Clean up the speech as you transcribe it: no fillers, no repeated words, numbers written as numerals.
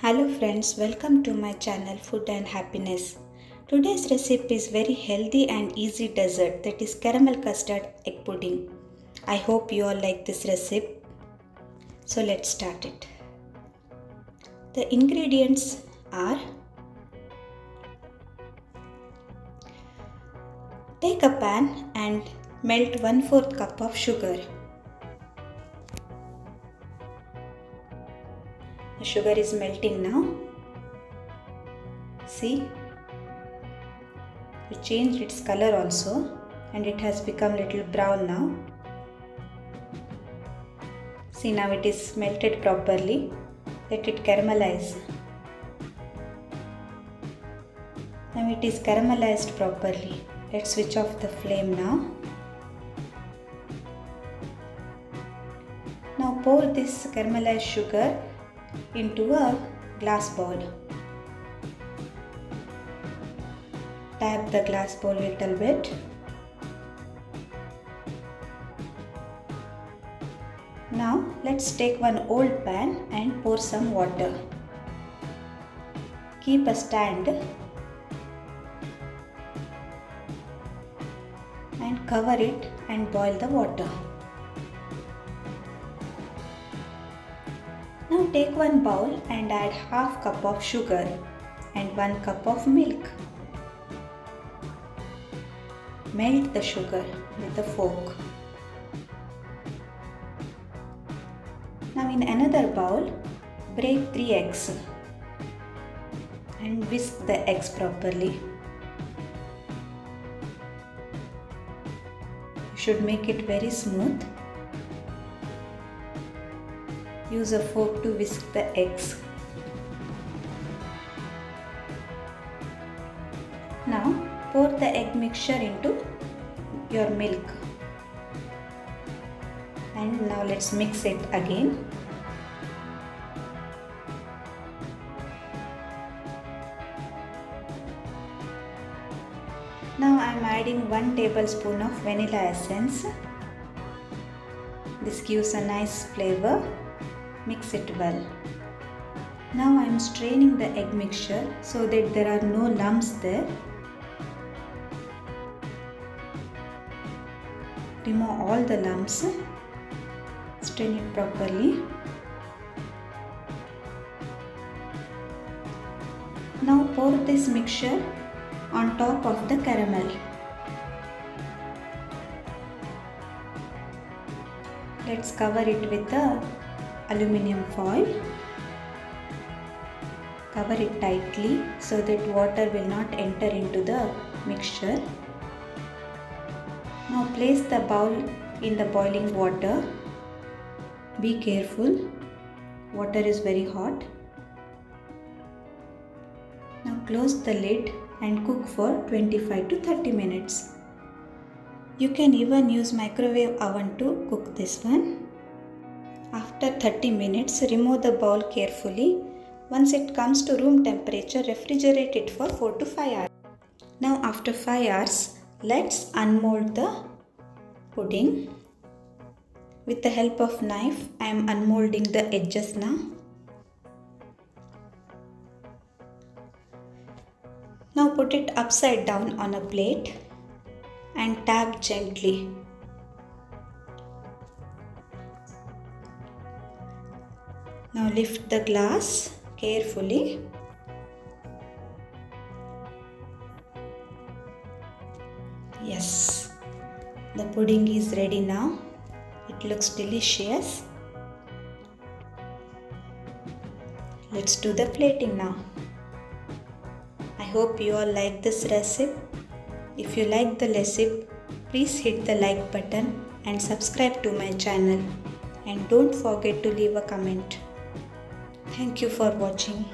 Hello friends, welcome to my channel Food and Happiness. Today's recipe is very healthy and easy dessert, that is caramel custard egg pudding. I hope you all like this recipe. So let's start it. The ingredients are: take a pan and melt 1/4 cup of sugar. The sugar is melting now. See, it changed its color also and it has become little brown now. See, now it is melted properly. Let it caramelize. Now it is caramelized properly. Let's switch off the flame now. Now pour this caramelized sugar into a glass bowl. Tap the glass bowl little bit. Now let's take one old pan and pour some water. Keep a stand and cover it and boil the water. Now take one bowl and add half cup of sugar and 1 cup of milk. Melt the sugar with a fork. Now in another bowl, break 3 eggs and whisk the eggs properly. You should make it very smooth. Use a fork to whisk the eggs. Now pour the egg mixture into your milk. And now let's mix it again. Now I am adding 1 tablespoon of vanilla essence. This gives a nice flavor. Mix it well. Now I am straining the egg mixture so that there are no lumps there. Remove all the lumps. Strain it properly. Now pour this mixture on top of the caramel. Let's cover it with the aluminium foil. Cover it tightly so that water will not enter into the mixture. Now place the bowl in the boiling water. Be careful, water is very hot. Now close the lid and cook for 25 to 30 minutes. You can even use microwave oven to cook this one. After 30 minutes, remove the bowl carefully. Once it comes to room temperature, refrigerate it for 4 to 5 hours. Now after 5 hours, let's unmold the pudding. With the help of knife, I am unmolding the edges now. Now put it upside down on a plate and tap gently. Now lift the glass carefully. Yes, the pudding is ready now. It looks delicious. Let's do the plating now. I hope you all like this recipe. If you like the recipe, please hit the like button and subscribe to my channel. And don't forget to leave a comment. Thank you for watching.